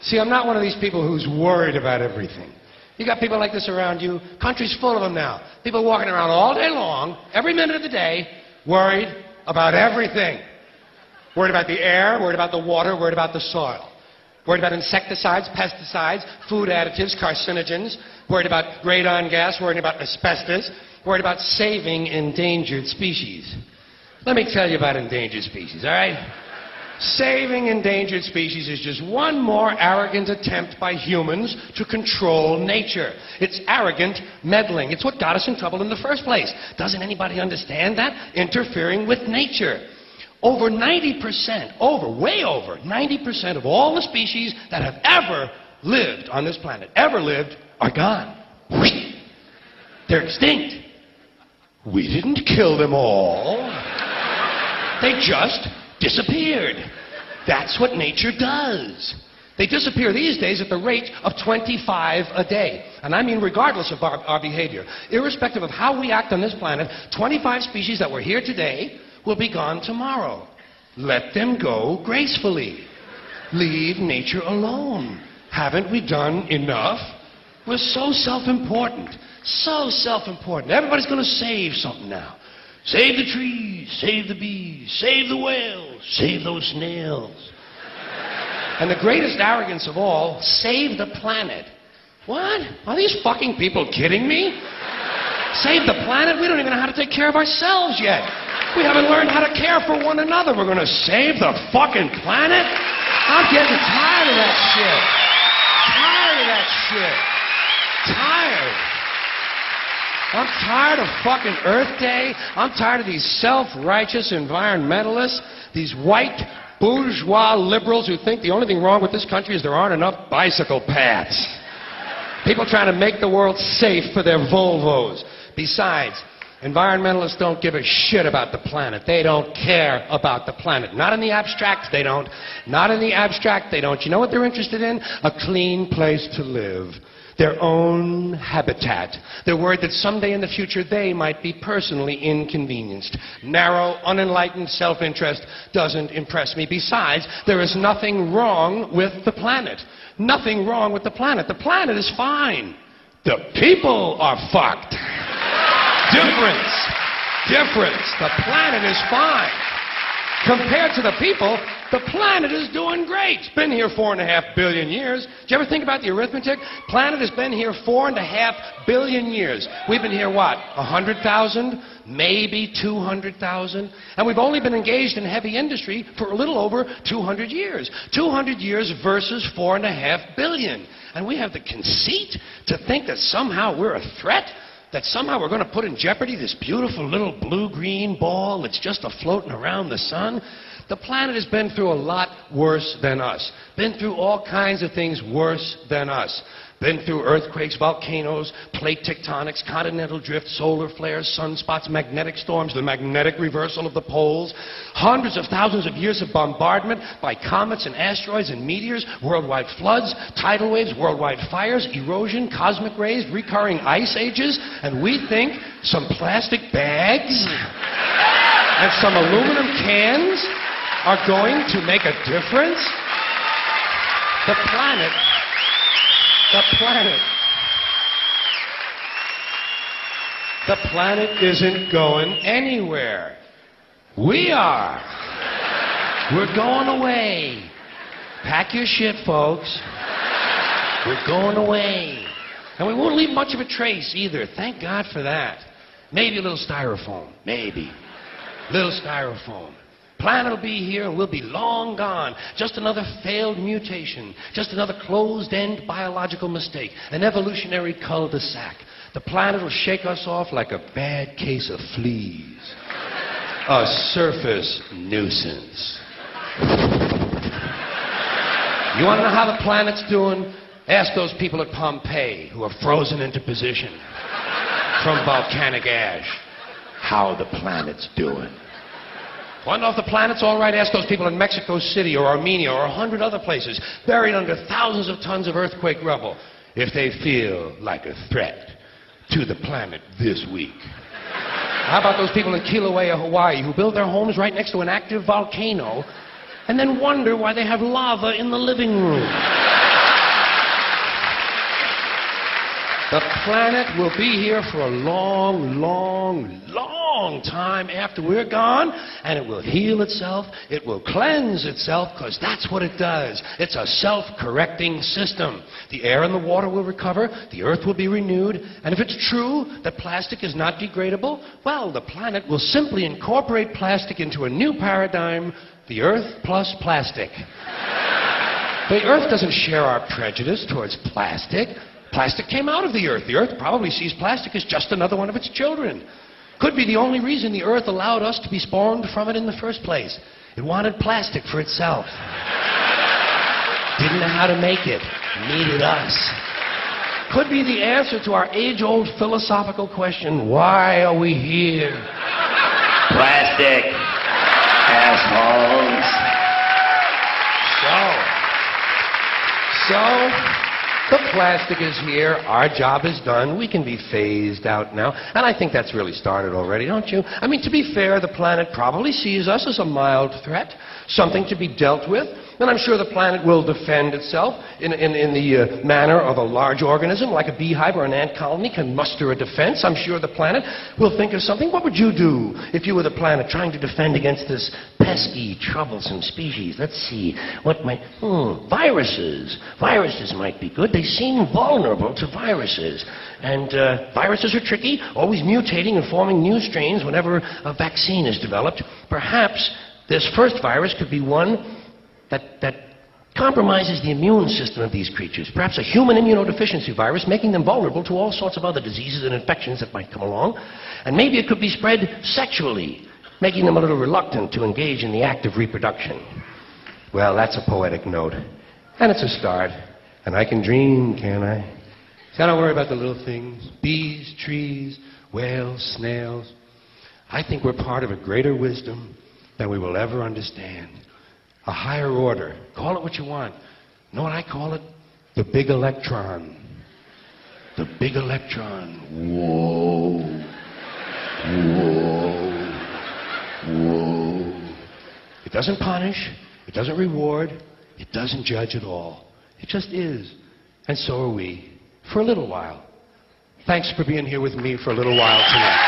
See, I'm not one of these people who's worried about everything. You got people like this around you. Country's full of them now. People walking around all day long, every minute of the day, worried about everything. Worried about the air, worried about the water, worried about the soil. Worried about insecticides, pesticides, food additives, carcinogens. Worried about radon gas, worried about asbestos. Worried about saving endangered species. Let me tell you about endangered species, all right? Saving endangered species is just one more arrogant attempt by humans to control nature. It's arrogant meddling. It's what got us in trouble in the first place. Doesn't anybody understand that? Interfering with nature. Over 90%, way over 90% of all the species that have ever lived on this planet, are gone. They're extinct. We didn't kill them all. They just disappeared. That's what nature does. They disappear these days at the rate of 25 a day. And I mean regardless of our behavior. Irrespective of how we act on this planet, 25 species that were here today will be gone tomorrow. Let them go gracefully. Leave nature alone. Haven't we done enough? We're so self-important. So self-important. Everybody's going to save something now. Save the trees, save the bees, save the whales, save those snails. And the greatest arrogance of all, save the planet. What? Are these fucking people kidding me? Save the planet? We don't even know how to take care of ourselves yet. We haven't learned how to care for one another. We're going to save the fucking planet? I'm getting tired of that shit. Tired of that shit. Tired. I'm tired of fucking Earth Day. I'm tired of these self-righteous environmentalists, these white bourgeois liberals who think the only thing wrong with this country is there aren't enough bicycle paths. People trying to make the world safe for their Volvos. Besides, environmentalists don't give a shit about the planet. They don't care about the planet. Not in the abstract, they don't. Not in the abstract, they don't. You know what they're interested in? A clean place to live. Their own habitat. They're worried that someday in the future they might be personally inconvenienced. Narrow, unenlightened self-interest doesn't impress me. Besides, there is nothing wrong with the planet. Nothing wrong with the planet. The planet is fine. The people are fucked. Difference. The planet is fine. Compared to the people, the planet is doing great. It's been here 4.5 billion years. Did you ever think about the arithmetic? Planet has been here 4.5 billion years. We've been here, what, 100,000? Maybe 200,000? And we've only been engaged in heavy industry for a little over 200 years. 200 years versus 4.5 billion. And we have the conceit to think that somehow we're a threat? That somehow we're going to put in jeopardy this beautiful little blue-green ball that's just a-floating around the sun? The planet has been through a lot worse than us. Been through all kinds of things worse than us. Been through earthquakes, volcanoes, plate tectonics, continental drift, solar flares, sunspots, magnetic storms, the magnetic reversal of the poles, hundreds of thousands of years of bombardment by comets and asteroids and meteors, worldwide floods, tidal waves, worldwide fires, erosion, cosmic rays, recurring ice ages, and we think some plastic bags and some aluminum cans are going to make a difference? The planet isn't going anywhere. We are. We're going away. Pack your shit, folks. We're going away. And we won't leave much of a trace either. Thank God for that. Maybe a little styrofoam. Maybe. Little styrofoam. Planet will be here and we'll be long gone. Just another failed mutation. Just another closed-end biological mistake. An evolutionary cul-de-sac. The planet will shake us off like a bad case of fleas. A surface nuisance. You want to know how the planet's doing? Ask those people at Pompeii who are frozen into position from volcanic ash how the planet's doing. Want to know if the planet's all right? Ask those people in Mexico City or Armenia or 100 other places buried under thousands of tons of earthquake rubble if they feel like a threat to the planet this week. How about those people in Kilauea, Hawaii, who build their homes right next to an active volcano and then wonder why they have lava in the living room? The planet will be here for a long, long, long time after we're gone, and it will heal itself, it will cleanse itself, because that's what it does. It's a self-correcting system. The air and the water will recover, the earth will be renewed, and if it's true that plastic is not degradable, well, the planet will simply incorporate plastic into a new paradigm, the earth plus plastic. The earth doesn't share our prejudice towards plastic. Plastic came out of the earth. The earth probably sees plastic as just another one of its children. Could be the only reason the earth allowed us to be spawned from it in the first place. It wanted plastic for itself. Didn't know how to make it. Needed us. Could be the answer to our age-old philosophical question, why are we here? Plastic. Assholes. So, the plastic is here. Our job is done. We can be phased out now. And I think that's really started already, don't you? I mean, to be fair, the planet probably sees us as a mild threat, something to be dealt with. And I'm sure the planet will defend itself in the manner of a large organism, like a beehive or an ant colony can muster a defense. I'm sure the planet will think of something. What would you do if you were the planet trying to defend against this pesky, troublesome species? Let's see. What might... viruses. Viruses might be good. They seem vulnerable to viruses. And viruses are tricky, always mutating and forming new strains whenever a vaccine is developed. Perhaps this first virus could be one that compromises the immune system of these creatures. Perhaps a human immunodeficiency virus, making them vulnerable to all sorts of other diseases and infections that might come along. And maybe it could be spread sexually, making them a little reluctant to engage in the act of reproduction. Well, that's a poetic note. And it's a start. And I can dream, can't I? See, I don't worry about the little things. Bees, trees, whales, snails. I think we're part of a greater wisdom than we will ever understand. A higher order. Call it what you want. You know what I call it? The big electron. The big electron. Whoa. Whoa. Whoa. It doesn't punish. It doesn't reward. It doesn't judge at all. It just is. And so are we. For a little while. Thanks for being here with me for a little while tonight.